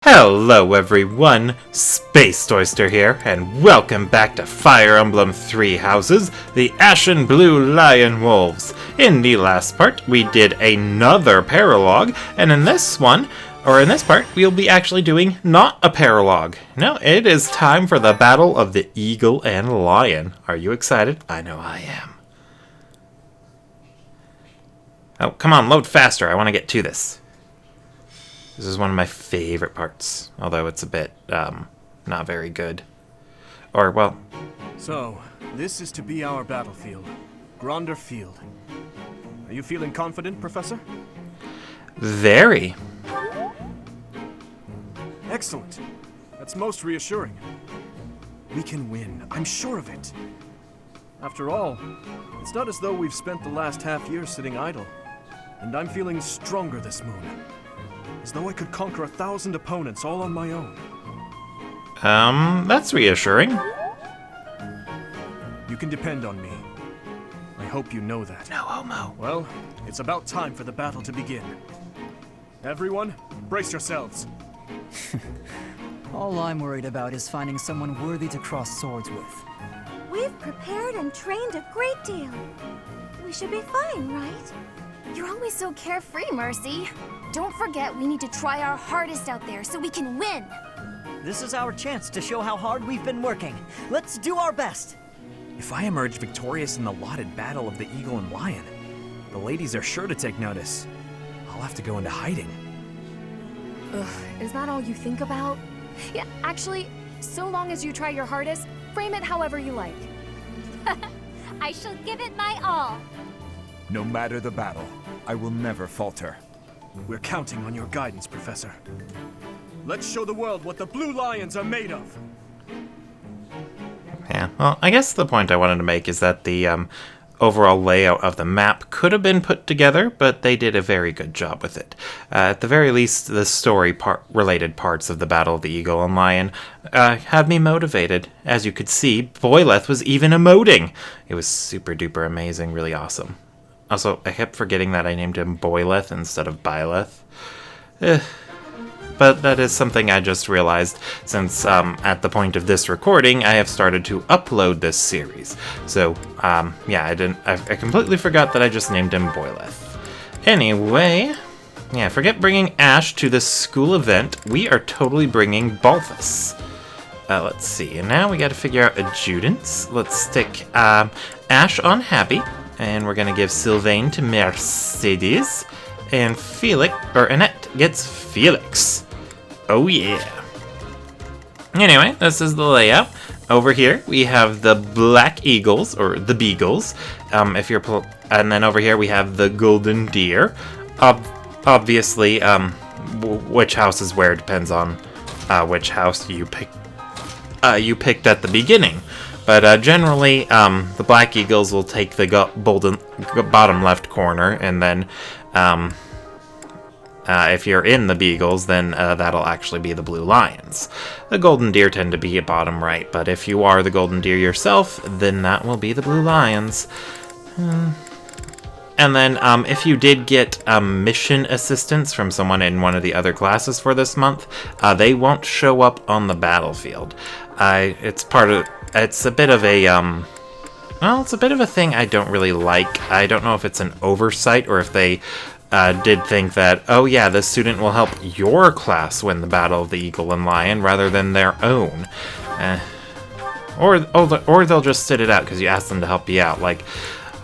Hello everyone, Space Oyster here, and welcome back to Fire Emblem Three Houses, the Ashen Blue Lion Wolves. In the last part, we did another paralogue, and in this part, we'll be actually doing not a paralogue. No, it is time for the Battle of the Eagle and Lion. Are you excited? I know I am. Oh, come on, load faster, I want to get to this. This is one of my favorite parts, although it's a bit, not very good. Or, well... So, this is to be our battlefield. Gronder Field. Are you feeling confident, Professor? Very. Excellent. That's most reassuring. We can win, I'm sure of it. After all, it's not as though we've spent the last half-year sitting idle. And I'm feeling stronger this moon. As though I could conquer 1,000 opponents all on my own. That's reassuring. You can depend on me. I hope you know that. No homo. Well, it's about time for the battle to begin. Everyone, brace yourselves. All I'm worried about is finding someone worthy to cross swords with. We've prepared and trained a great deal. We should be fine, right? You're always so carefree, Mercy. Don't forget we need to try our hardest out there so we can win. This is our chance to show how hard we've been working. Let's do our best. If I emerge victorious in the lauded battle of the Eagle and Lion, the ladies are sure to take notice. I'll have to go into hiding. Ugh, is that all you think about? Yeah, actually, so long as you try your hardest, frame it however you like. I shall give it my all. No matter the battle, I will never falter. We're counting on your guidance, Professor. Let's show the world what the Blue Lions are made of. Yeah, well, I guess the point I wanted to make is that the overall layout of the map could have been put together, but they did a very good job with it. At the very least, the story-related parts of the Battle of the Eagle and Lion had me motivated. As you could see, Boyleth was even emoting. It was super-duper amazing, really awesome. Also, I kept forgetting that I named him Boyleth instead of Byleth. But that is something I just realized since at the point of this recording, I have started to upload this series. So, yeah, I completely forgot that I just named him Boyleth. Anyway, yeah, forget bringing Ash to this school event. We are totally bringing Balthus. Let's see, and now we gotta figure out adjutants. Let's stick Ash on Happy. And we're gonna give Sylvain to Mercedes, and Annette gets Felix. Oh yeah. Anyway, this is the layout. Over here we have the Black Eagles, or the Beagles. And then over here we have the Golden Deer. Obviously, which house is where depends on which house you picked at the beginning. But generally, the Black Eagles will take the bottom left corner, and then if you're in the Beagles, then that'll actually be the Blue Lions. The Golden Deer tend to be at bottom right, but if you are the Golden Deer yourself, then that will be the Blue Lions. And then if you did get mission assistance from someone in one of the other classes for this month, they won't show up on the battlefield. It's a bit of a, it's a bit of a thing I don't really like. I don't know if it's an oversight or if they did think that, oh yeah, this student will help your class win the Battle of the Eagle and Lion rather than their own. Or they'll just sit it out because you asked them to help you out. Like,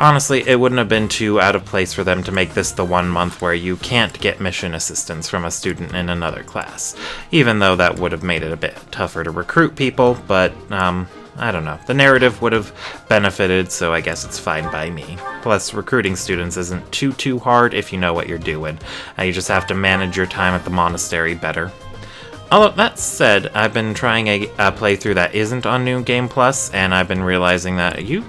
honestly, it wouldn't have been too out of place for them to make this the 1 month where you can't get mission assistance from a student in another class. Even though that would have made it a bit tougher to recruit people, but, I don't know. The narrative would have benefited, so I guess it's fine by me. Plus, recruiting students isn't too hard if you know what you're doing. You just have to manage your time at the monastery better. Although, that said, I've been trying a playthrough that isn't on New Game Plus, and I've been realizing that your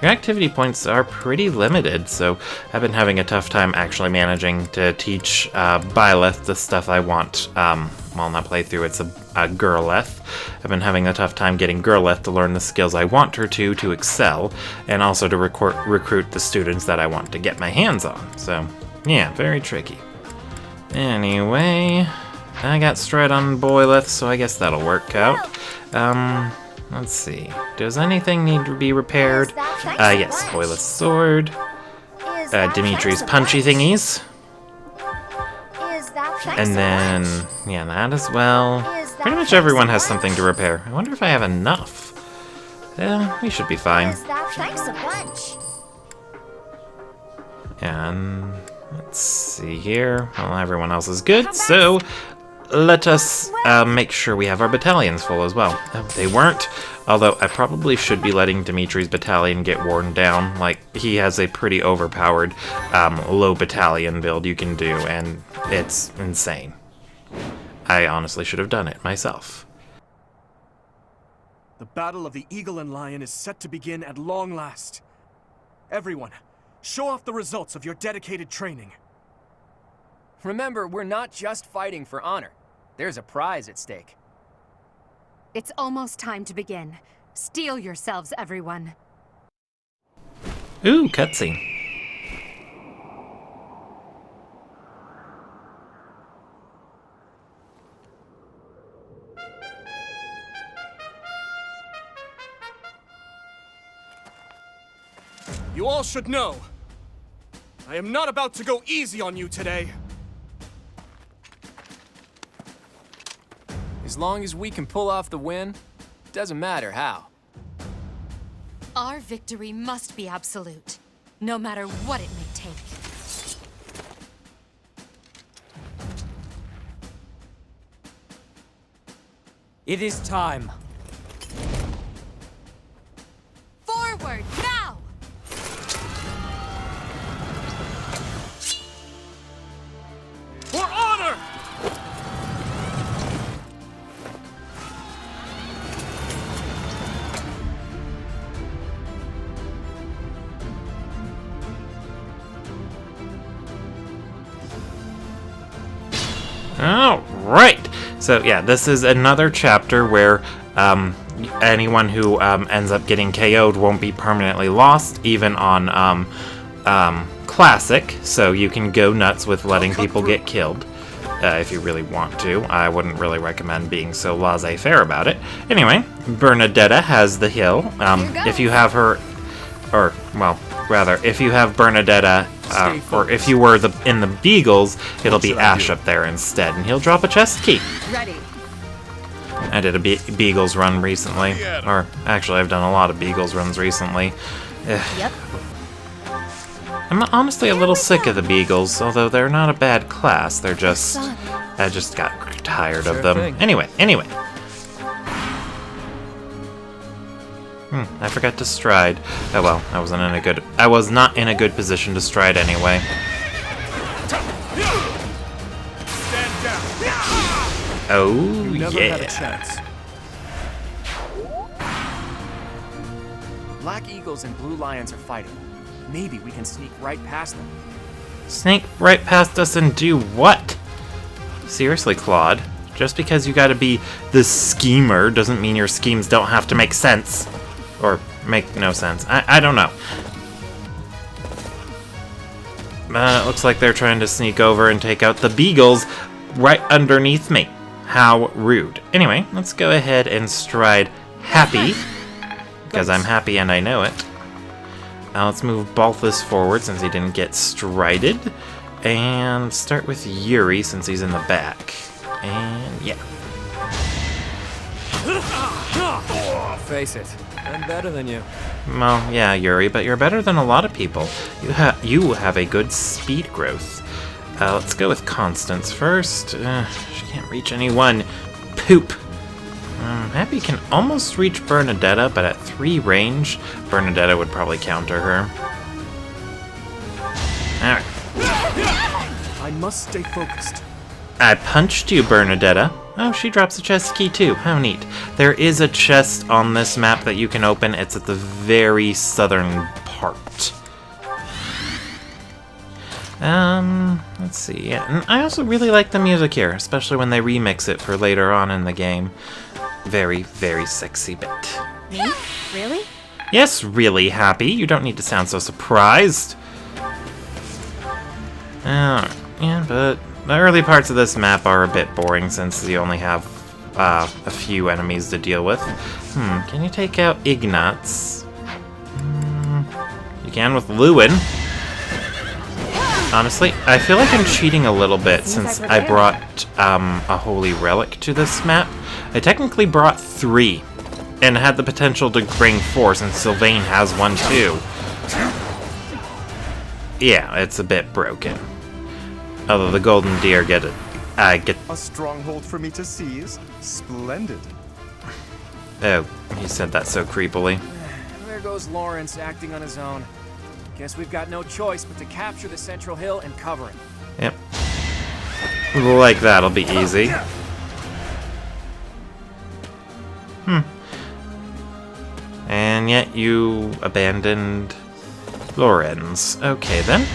activity points are pretty limited, so I've been having a tough time actually managing to teach Byleth the stuff I want. Well, not playthrough, it's a Girleth. I've been having a tough time getting Girleth to learn the skills I want her to excel, and also to recruit the students that I want to get my hands on. So, yeah, very tricky. Anyway, I got stride on Boyleth, so I guess that'll work out. Let's see. Does anything need to be repaired? Yes, Boyleth's sword. Dimitri's punchy thingies. And then, yeah, that as well. Pretty much everyone has something to repair. I wonder if I have enough. Yeah, we should be fine. Thanks a bunch. And let's see here. Well, everyone else is good, so let us make sure we have our battalions full as well. They weren't, although I probably should be letting Dimitri's battalion get worn down. Like, he has a pretty overpowered low battalion build you can do, and it's insane. I honestly should have done it myself. The Battle of the Eagle and Lion is set to begin at long last. Everyone, show off the results of your dedicated training. Remember, we're not just fighting for honor. There's a prize at stake. It's almost time to begin. Steel yourselves, everyone. Ooh, cutscene. You all should know, I am not about to go easy on you today. As long as we can pull off the win, doesn't matter how. Our victory must be absolute, no matter what it may take. It is time. Forward, now! For honor! Alright, so yeah, this is another chapter where anyone who ends up getting KO'd won't be permanently lost, even on Classic, so you can go nuts with letting people get killed if you really want to. I wouldn't really recommend being so laissez-faire about it. Anyway, Bernadetta has the hill. If you have her, or, well, rather, if you have Bernadetta, or if you were in the Beagles, it'll be Ash up there instead, and he'll drop a chest key. Ready. I did a Beagles run recently, or actually I've done a lot of Beagles runs recently. Yep. I'm honestly a little sick of the Beagles, although they're not a bad class, they're just... I just got tired of them. Anyway. I forgot to stride. Oh well, I was not in a good position to stride anyway. Stand down. Oh, You never yeah. had a chance. Black Eagles and Blue Lions are fighting. Maybe we can sneak right past them. Sneak right past us and do what? Seriously, Claude. Just because you gotta be the schemer doesn't mean your schemes don't have to make sense. Or make no sense. I don't know. It looks like they're trying to sneak over and take out the Beagles right underneath me. How rude. Anyway, let's go ahead and stride happy. Because I'm happy and I know it. Now let's move Balthus forward since he didn't get strided. And start with Yuri since he's in the back. And yeah. Face it, I'm better than you. Well, yeah, Yuri, but you're better than a lot of people. You have a good speed growth. Let's go with Constance first. She can't reach anyone. Poop. Happy can almost reach Bernadetta, but at 3 range, Bernadetta would probably counter her. Alright. I must stay focused. I punched you, Bernadetta. Oh, she drops a chest key too. How neat. There is a chest on this map that you can open. It's at the very southern part. Let's see. Yeah, and I also really like the music here, especially when they remix it for later on in the game. Very, very sexy bit. Me? Really? Yes, really, Happy. You don't need to sound so surprised. Yeah, but The early parts of this map are a bit boring since you only have a few enemies to deal with. Can you take out Ignatz? You can with Lewin. Honestly, I feel like I'm cheating a little bit since I brought a holy relic to this map. I technically brought 3 and had the potential to bring 4 since Sylvain has one too. Yeah, it's a bit broken. Although the golden deer get A stronghold for me to seize? Splendid. Oh, he said that so creepily. There goes Lawrence acting on his own. Guess we've got no choice but to capture the central hill and cover it. Yep. Like that'll be easy. And yet you abandoned Lorenz. Okay then.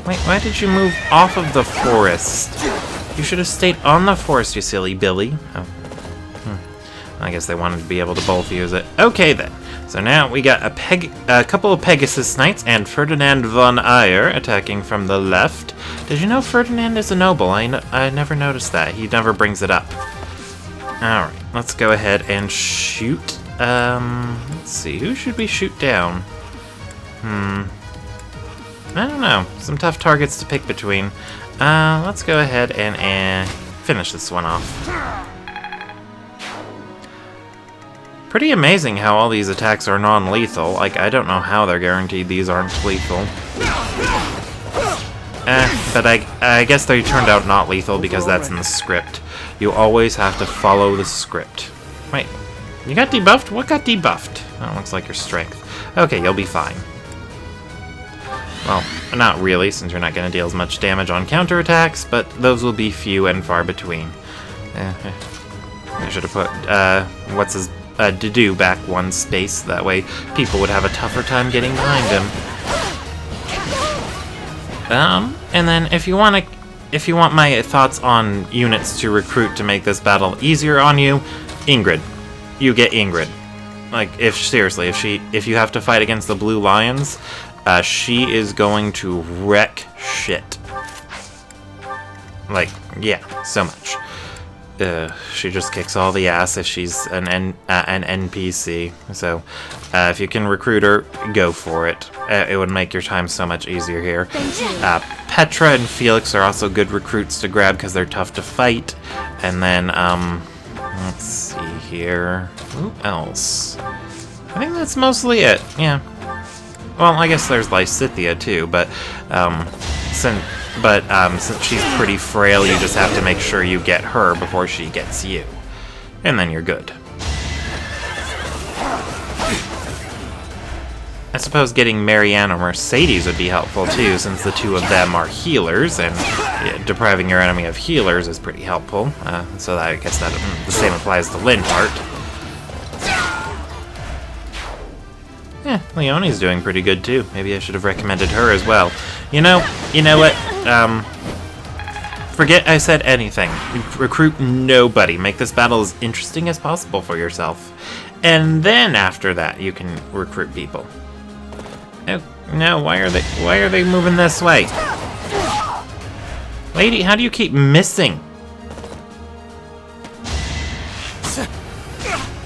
Wait, why did you move off of the forest? You should have stayed on the forest, you silly Billy. Oh. I guess they wanted to be able to both use it. Okay then. So now we got a couple of Pegasus Knights and Ferdinand von Eyre attacking from the left. Did you know Ferdinand is a noble? I never noticed that. He never brings it up. Alright, let's go ahead and shoot. Let's see, who should we shoot down? I don't know. Some tough targets to pick between. Let's go ahead and finish this one off. Pretty amazing how all these attacks are non-lethal. Like, I don't know how they're guaranteed these aren't lethal. But I guess they turned out not lethal because that's in the script. You always have to follow the script. Wait, you got debuffed? What got debuffed? Oh, looks like your strength. Okay, you'll be fine. Well, not really, since you're not going to deal as much damage on counterattacks, but those will be few and far between. I should have put, what's his, Dedu back one space, that way people would have a tougher time getting behind him. And then if you want my thoughts on units to recruit to make this battle easier on you, Ingrid. You get Ingrid. Like, seriously, if you have to fight against the Blue Lions, she is going to wreck shit. Like, yeah, so much. She just kicks all the ass if she's an NPC. So, if you can recruit her, go for it. It would make your time so much easier here. Petra and Felix are also good recruits to grab because they're tough to fight. And then, let's see here. Who else? I think that's mostly it. Yeah. Well, I guess there's Lysithea too, but since she's pretty frail, you just have to make sure you get her before she gets you. And then you're good. I suppose getting Marianne or Mercedes would be helpful too, since the two of them are healers, and depriving your enemy of healers is pretty helpful. So I guess that the same applies to Linhart. Yeah, Leonie's doing pretty good too. Maybe I should have recommended her as well. You know what? Forget I said anything. Recruit nobody. Make this battle as interesting as possible for yourself. And then after that, you can recruit people. Oh, no, why are they moving this way? Lady, how do you keep missing?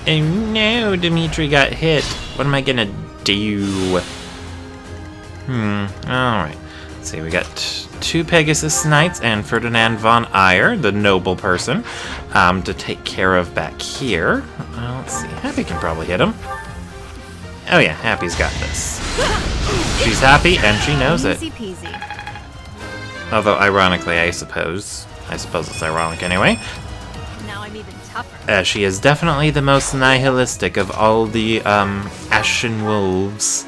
Oh no, Dimitri got hit. What am I gonna do? Alright. Let's see, we got 2 Pegasus Knights and Ferdinand von Eyre, the noble person, to take care of back here. Let's see, Happy can probably hit him. Oh yeah, Happy's got this. She's happy and she knows it. Easy peasy. Although, ironically, I suppose it's ironic anyway. Now I'm even tougher. She is definitely the most nihilistic of all the, Ashen wolves.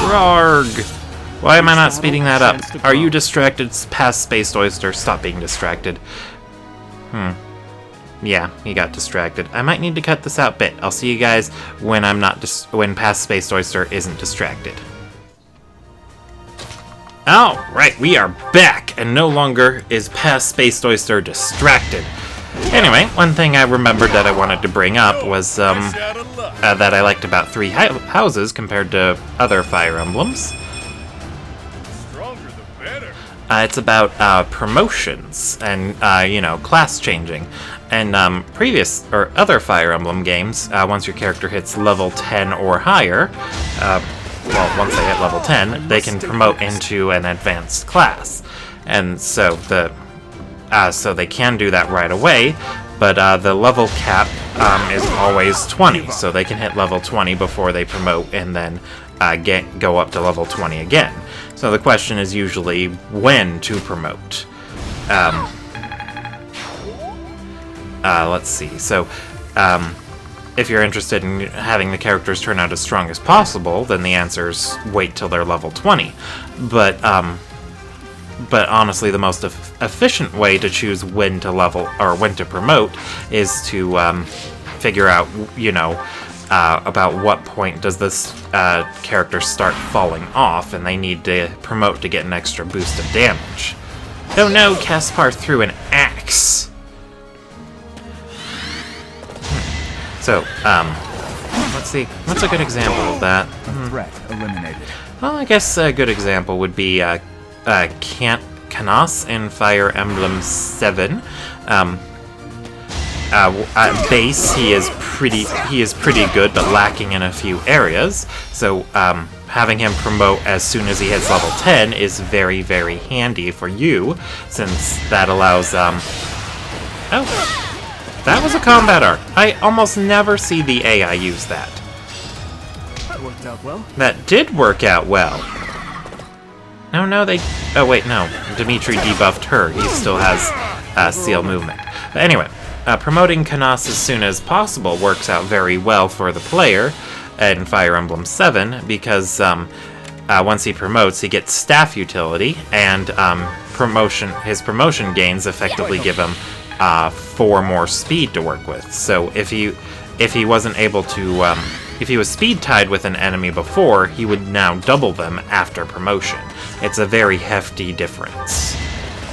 Rarg! Why am I not speeding that up? Are you distracted past Space Oyster? Stop being distracted. Yeah, he got distracted. I might need to cut this out bit. I'll see you guys when when past Space Oyster isn't distracted. Alright, we are back, and no longer is past Space Oyster distracted. Anyway, one thing I remembered that I wanted to bring up was that I liked about Three Houses compared to other Fire Emblems. It's about promotions and, you know, class changing. And previous or other Fire Emblem games, once your character hits level 10 or higher, well, once they hit level 10, they can promote into an advanced class. And so so they can do that right away, but the level cap is always 20, so they can hit level 20 before they promote and then go up to level 20 again. So the question is usually when to promote. Let's see. So, if you're interested in having the characters turn out as strong as possible, then the answer is wait till they're level 20. But honestly, the most efficient way to choose when to level or when to promote is to figure out, you know, about what point does this character start falling off, and they need to promote to get an extra boost of damage. Oh no, Caspar threw an axe! So, let's see, what's a good example of that? Threat eliminated. Well, I guess a good example would be Canas in Fire Emblem 7. At base, he is pretty good, but lacking in a few areas. So having him promote as soon as he hits level 10 is very, very handy for you, since that allows oh, that was a combat arc. I almost never see the AI use that. That worked out well. That did work out well. No, they... Oh, wait, no. Dimitri debuffed her. He still has seal movement. But anyway, promoting Canas as soon as possible works out very well for the player in Fire Emblem 7, because once he promotes, he gets staff utility, and his promotion gains effectively give him 4 more speed to work with. So if he wasn't able to... if he was speed tied with an enemy before, he would now double them after promotion. It's a very hefty difference.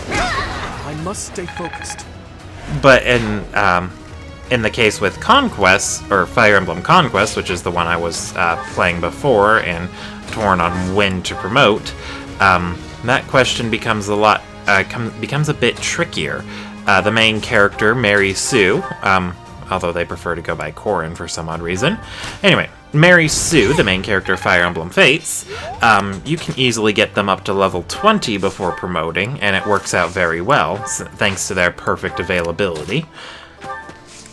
I must stay focused. But in the case with Conquest, or Fire Emblem Conquest, which is the one I was playing before and torn on when to promote, that question becomes becomes a bit trickier. The main character, Mary Sue, although they prefer to go by Corrin for some odd reason. Anyway, Mary Sue, the main character of Fire Emblem Fates, you can easily get them up to level 20 before promoting, and it works out very well, thanks to their perfect availability.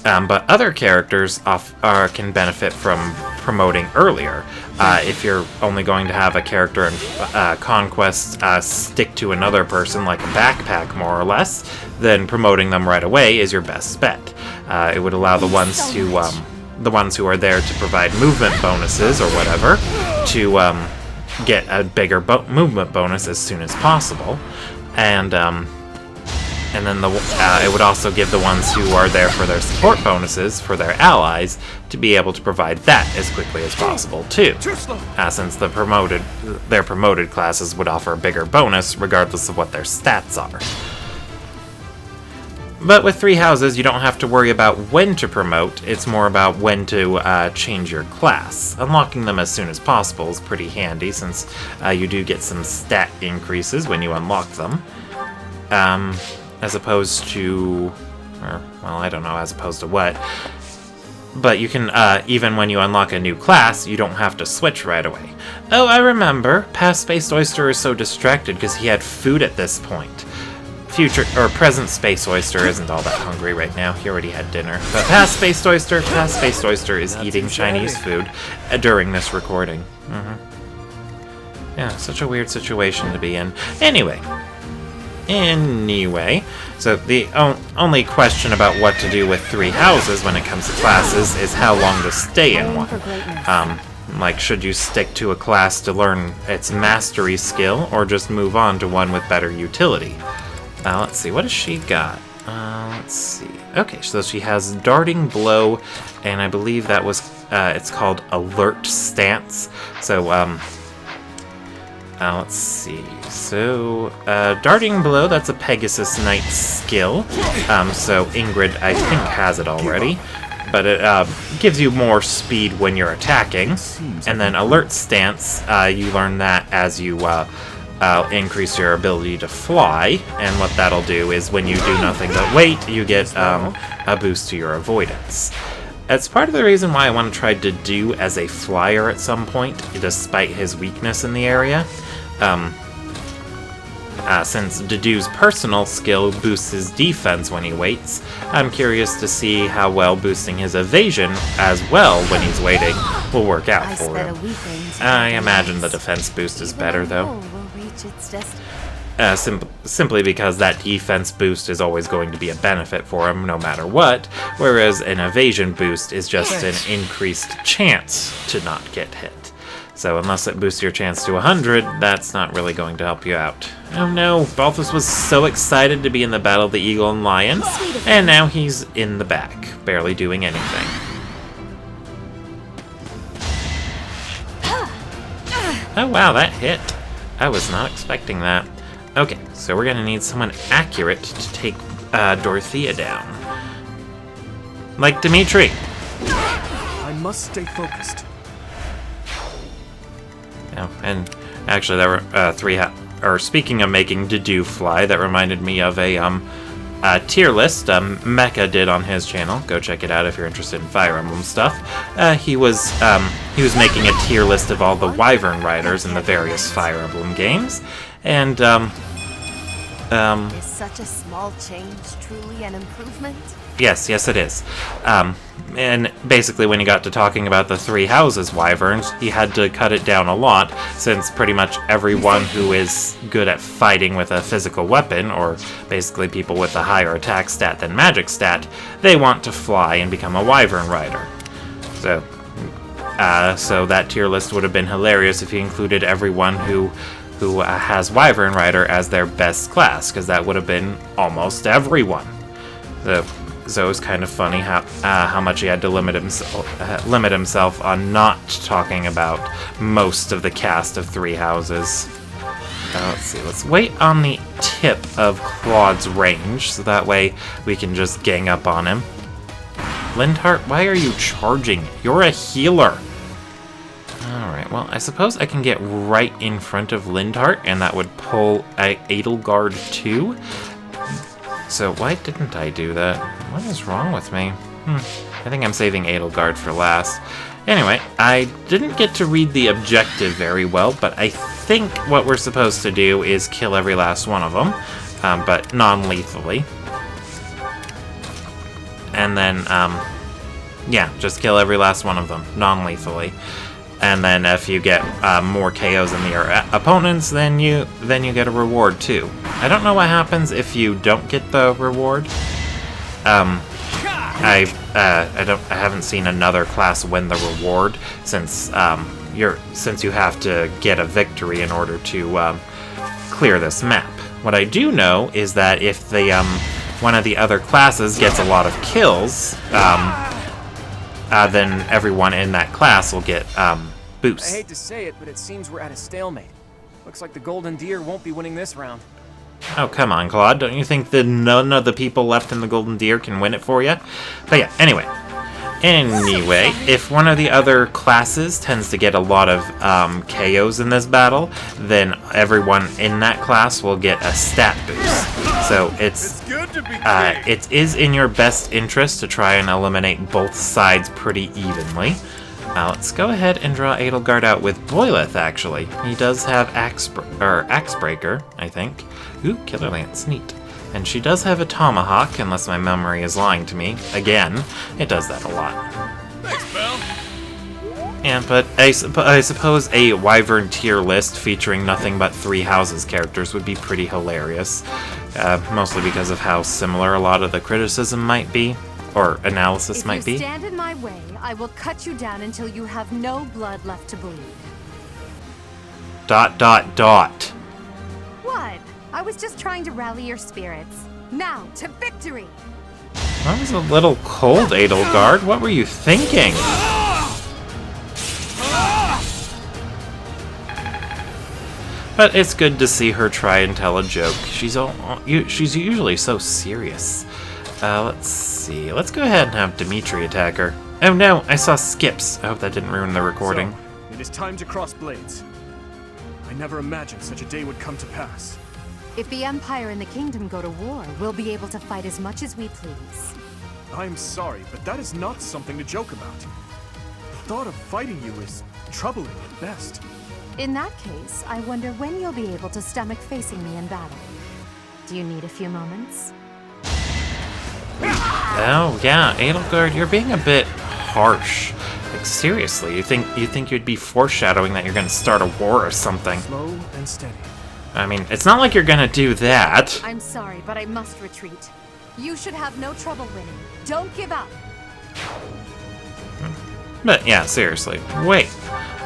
But other characters can benefit from promoting earlier. If you're only going to have a character in Conquest stick to another person like a backpack, more or less, then promoting them right away is your best bet. It would allow the ones who are there to provide movement bonuses or whatever to get a bigger movement bonus as soon as possible, and then it would also give the ones who are there for their support bonuses for their allies to be able to provide that as quickly as possible too, since their promoted classes would offer a bigger bonus regardless of what their stats are. But with Three Houses, you don't have to worry about when to promote, it's more about when to change your class. Unlocking them as soon as possible is pretty handy, since you do get some stat increases when you unlock them. As opposed to... well, I don't know as opposed to what. But you can, even when you unlock a new class, you don't have to switch right away. Oh, I remember. Past Space Oyster is so distracted because he had food at this point. Present Space Oyster isn't all that hungry right now. He already had dinner. But past Space Oyster is eating Chinese food during this recording. Yeah, such a weird situation to be in. Anyway, so the only question about what to do with Three Houses when it comes to classes is how long to stay in one. Like, should you stick to a class to learn its mastery skill, or just move on to one with better utility? Let's see, what has she got? Let's see. Okay, so she has Darting Blow, and I believe that was, it's called Alert Stance. So, Let's see. So, Darting Blow, that's a Pegasus Knight skill. So Ingrid, I think, has it already. But it gives you more speed when you're attacking. And then Alert Stance, you learn that as you increase your ability to fly. And what that'll do is when you do nothing but wait, you get a boost to your avoidance. That's part of the reason why I want to try Dedu as a flyer at some point, despite his weakness in the area. Since Dedu's personal skill boosts his defense when he waits, I'm curious to see how well boosting his evasion as well when he's waiting will work out for him. I imagine the defense boost is better, though. Simply because that defense boost is always going to be a benefit for him no matter what, whereas an evasion boost is just an increased chance to not get hit. So unless it boosts your chance to 100, that's not really going to help you out. Oh no, Balthus was so excited to be in the Battle of the Eagle and Lion, and now he's in the back, barely doing anything. Oh wow, that hit. I was not expecting that. Okay, so we're gonna need someone accurate to take Dorothea down. Like Dimitri. I must stay focused. Yeah, and actually there were speaking of making Dedu fly, that reminded me of a tier list Mecha did on his channel. Go check it out if you're interested in Fire Emblem stuff. He was making a tier list of all the Wyvern riders in the various Fire Emblem games, and Is such a small change truly an improvement? Yes, it is. And basically when he got to talking about the Three Houses Wyverns, he had to cut it down a lot, since pretty much everyone who is good at fighting with a physical weapon, or basically people with a higher attack stat than magic stat, they want to fly and become a Wyvern rider. So that tier list would have been hilarious if he included everyone who has Wyvern rider as their best class, because that would have been almost everyone. So it was kind of funny how much he had to limit himself on not talking about most of the cast of Three Houses. Let's see, let's wait on the tip of Claude's range, so that way we can just gang up on him. Lindhart, why are you charging? You're a healer! Alright, well, I suppose I can get right in front of Lindhart, and that would pull Edelgard too. So why didn't I do that? What is wrong with me? I think I'm saving Edelgard for last. Anyway, I didn't get to read the objective very well, but I think what we're supposed to do is kill every last one of them, but non-lethally. And then, yeah, just kill every last one of them, non-lethally. And then if you get more KOs than your opponents, then you get a reward too. I don't know what happens if you don't get the reward. I haven't seen another class win the reward since you have to get a victory in order to clear this map. What I do know is that if the one of the other classes gets a lot of kills, then everyone in that class will get boosts. I hate to say it, but it seems we're at a stalemate. Looks like the Golden Deer won't be winning this round. Oh, come on, Claude. Don't you think that none of the people left in the Golden Deer can win it for you? But yeah, anyway, if one of the other classes tends to get a lot of KOs in this battle, then everyone in that class will get a stat boost. So it is in your best interest to try and eliminate both sides pretty evenly. Let's go ahead and draw Edelgard out with Boileth, actually. He does have Axebreaker, I think. Ooh, Killer Lance, neat. And she does have a Tomahawk, unless my memory is lying to me. Again, it does that a lot. Thanks, pal. Yeah, but I suppose a Wyvern tier list featuring nothing but Three Houses characters would be pretty hilarious. Mostly because of how similar a lot of the criticism might be, or analysis might be. If you stand in my way, I will cut you down until you have no blood left to bleed. ... What? I was just trying to rally your spirits. Now, to victory! That was a little cold, Edelgard. What were you thinking? But it's good to see her try and tell a joke. She's usually so serious. Let's see. Let's go ahead and have Dimitri attack her. Oh no, I saw skips. I hope that didn't ruin the recording. So, it is time to cross blades. I never imagined such a day would come to pass. If the Empire and the Kingdom go to war, we'll be able to fight as much as we please. I'm sorry, but that is not something to joke about. The thought of fighting you is troubling at best. In that case, I wonder when you'll be able to stomach facing me in battle. Do you need a few moments? Oh yeah, Edelgard, you're being a bit harsh. Like seriously, you think you'd be foreshadowing that you're gonna start a war or something? Slow and steady. I mean, it's not like you're gonna do that. I'm sorry, but I must retreat. You should have no trouble winning. Don't give up. But yeah, seriously, way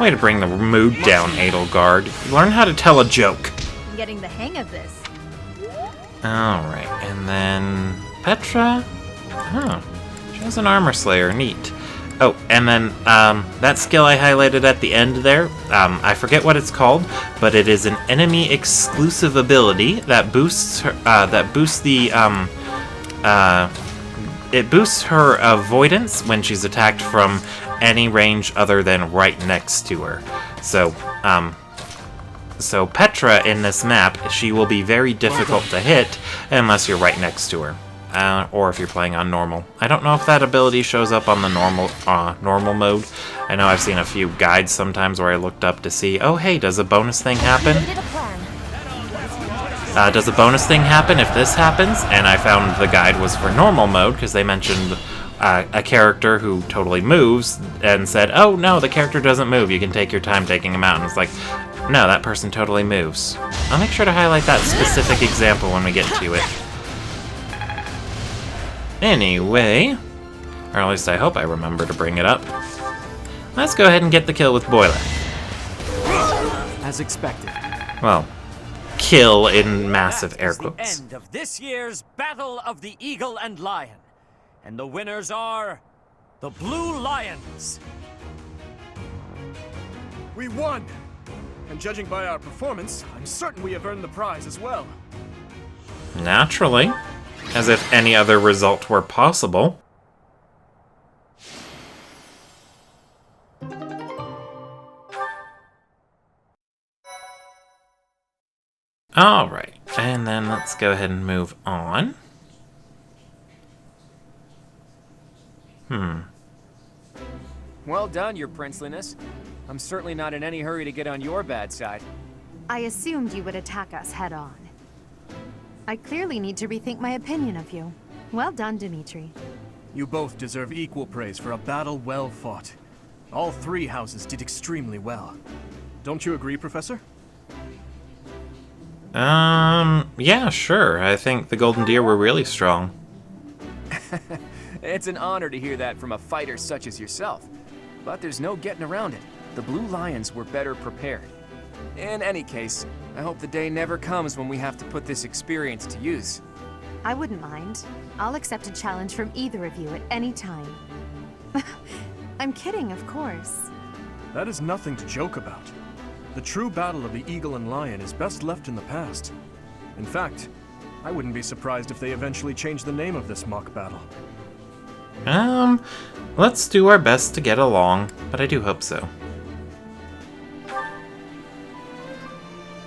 to bring the mood down, Edelgard. Learn how to tell a joke. I'm getting the hang of this. Alright, and then Petra? Oh, she has an armor slayer, neat. Oh, and then that skill I highlighted at the end there, I forget what it's called, but it is an enemy exclusive ability that boosts her, it boosts her avoidance when she's attacked from any range other than right next to her. So Petra in this map, she will be very difficult to hit unless you're right next to her, or if you're playing on normal. I don't know if that ability shows up on the normal mode. I know I've seen a few guides sometimes where I looked up to see, oh hey, does a bonus thing happen? Does a bonus thing happen if this happens? And I found the guide was for normal mode because they mentioned a character who totally moves and said, oh no, the character doesn't move, you can take your time taking him out. And it's like, no, that person totally moves. I'll make sure to highlight that specific example when we get to it. Anyway, or at least I hope I remember to bring it up. Let's go ahead and get the kill with Boiler. As expected. Well, kill in massive air quotes. That is the end of this year's Battle of the Eagle and Lion. And the winners are the Blue Lions. We won! And judging by our performance, I'm certain we have earned the prize as well. Naturally. As if any other result were possible. Alright, and then let's go ahead and move on. Well done, your princeliness. I'm certainly not in any hurry to get on your bad side. I assumed you would attack us head on. I clearly need to rethink my opinion of you. Well done, Dimitri. You both deserve equal praise for a battle well fought. All three houses did extremely well. Don't you agree, Professor? Yeah, sure. I think the Golden Deer were really strong. It's an honor to hear that from a fighter such as yourself. But there's no getting around it. The Blue Lions were better prepared. In any case, I hope the day never comes when we have to put this experience to use. I wouldn't mind. I'll accept a challenge from either of you at any time. I'm kidding, of course. That is nothing to joke about. The true battle of the Eagle and Lion is best left in the past. In fact, I wouldn't be surprised if they eventually change the name of this mock battle. Let's do our best to get along, but I do hope so.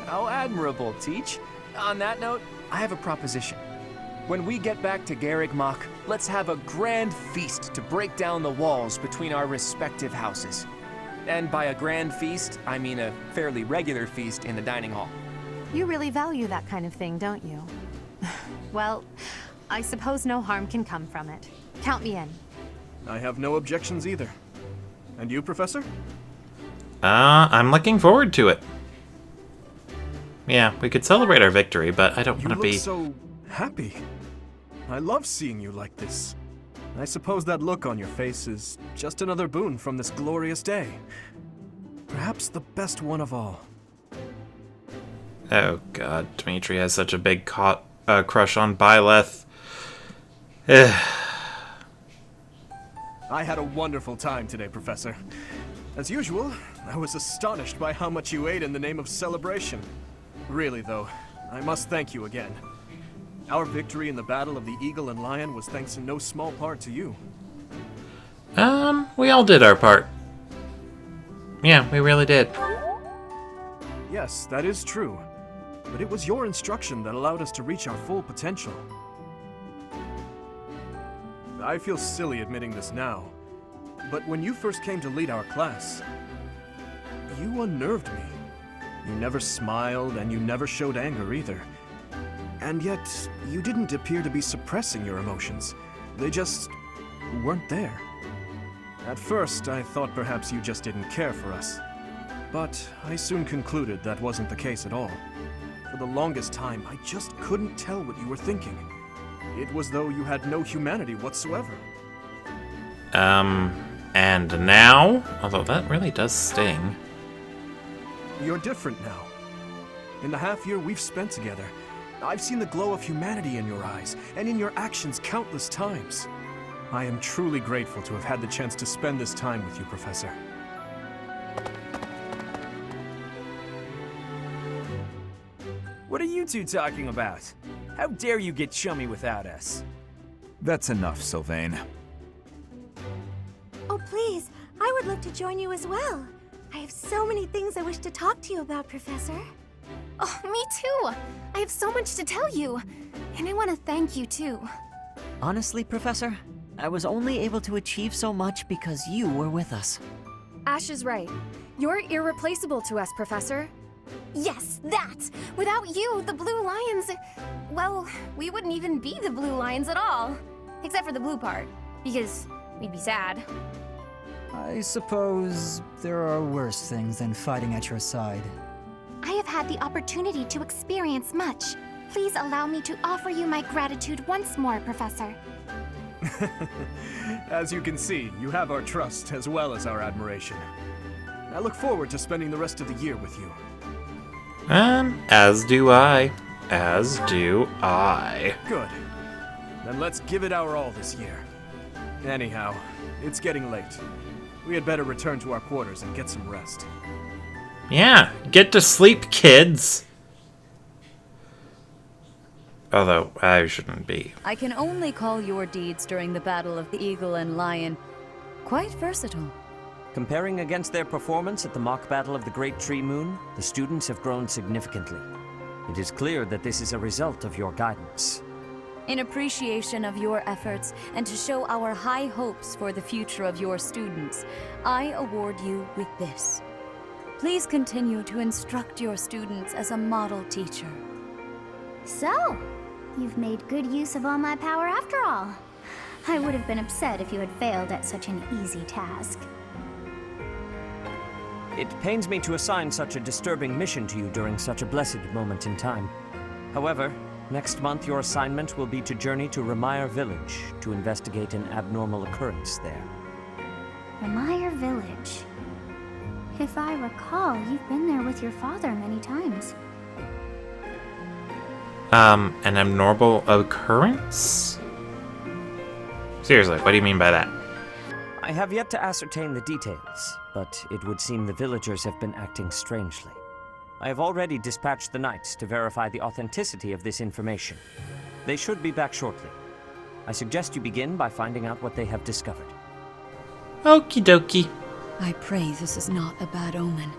How admirable, Teach. On that note, I have a proposition. When we get back to Garreg Mach, let's have a grand feast to break down the walls between our respective houses. And by a grand feast, I mean a fairly regular feast in the dining hall. You really value that kind of thing, don't you? Well, I suppose no harm can come from it. Count me in. I have no objections either. And you, Professor? I'm looking forward to it. Yeah, we could celebrate our victory, but I don't want to be... You look so happy. I love seeing you like this. I suppose that look on your face is just another boon from this glorious day. Perhaps the best one of all. Oh god, Dimitri has such a big crush on Byleth. I had a wonderful time today, Professor. As usual, I was astonished by how much you ate in the name of celebration. Really, though, I must thank you again. Our victory in the Battle of the Eagle and Lion was thanks in no small part to you. We all did our part. Yeah, we really did. Yes, that is true. But it was your instruction that allowed us to reach our full potential. I feel silly admitting this now, but when you first came to lead our class, you unnerved me. You never smiled, and you never showed anger either. And yet, you didn't appear to be suppressing your emotions. They just weren't there. At first, I thought perhaps you just didn't care for us. But I soon concluded that wasn't the case at all. For the longest time, I just couldn't tell what you were thinking. It was though you had no humanity whatsoever. And now? Although that really does sting. You're different now. In the half year we've spent together, I've seen the glow of humanity in your eyes, and in your actions countless times. I am truly grateful to have had the chance to spend this time with you, Professor. What are you two talking about? How dare you get chummy without us? That's enough, Sylvain. Oh, please, I would love to join you as well. I have so many things I wish to talk to you about, Professor. Oh, me too! I have so much to tell you. And I want to thank you too. Honestly, Professor, I was only able to achieve so much because you were with us. Ash is right. You're irreplaceable to us, Professor. Yes, that! Without you, the Blue Lions... Well, we wouldn't even be the Blue Lions at all. Except for the blue part. Because we'd be sad. I suppose there are worse things than fighting at your side. I have had the opportunity to experience much. Please allow me to offer you my gratitude once more, Professor. As you can see, you have our trust as well as our admiration. I look forward to spending the rest of the year with you. As do I. As do I. Good. Then let's give it our all this year. Anyhow, it's getting late. We had better return to our quarters and get some rest. Yeah, get to sleep, kids! Although, I shouldn't be. I can only call your deeds during the Battle of the Eagle and Lion quite versatile. Comparing against their performance at the mock battle of the Great Tree Moon, the students have grown significantly. It is clear that this is a result of your guidance. In appreciation of your efforts and to show our high hopes for the future of your students, I award you with this. Please continue to instruct your students as a model teacher. So, you've made good use of all my power after all. I would have been upset if you had failed at such an easy task. It pains me to assign such a disturbing mission to you during such a blessed moment in time. However, next month your assignment will be to journey to Remire Village to investigate an abnormal occurrence there. Remire Village. If I recall, you've been there with your father many times. An abnormal occurrence? Seriously, what do you mean by that? I have yet to ascertain the details, but it would seem the villagers have been acting strangely. I have already dispatched the knights to verify the authenticity of this information. They should be back shortly. I suggest you begin by finding out what they have discovered. Okie dokie. I pray this is not a bad omen.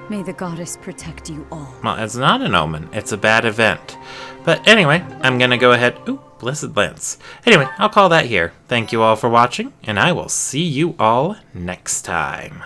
May the goddess protect you all. Well, it's not an omen. It's a bad event. But anyway, I'm gonna go ahead... Ooh, Blessed Lance. Anyway, I'll call that here. Thank you all for watching, and I will see you all next time.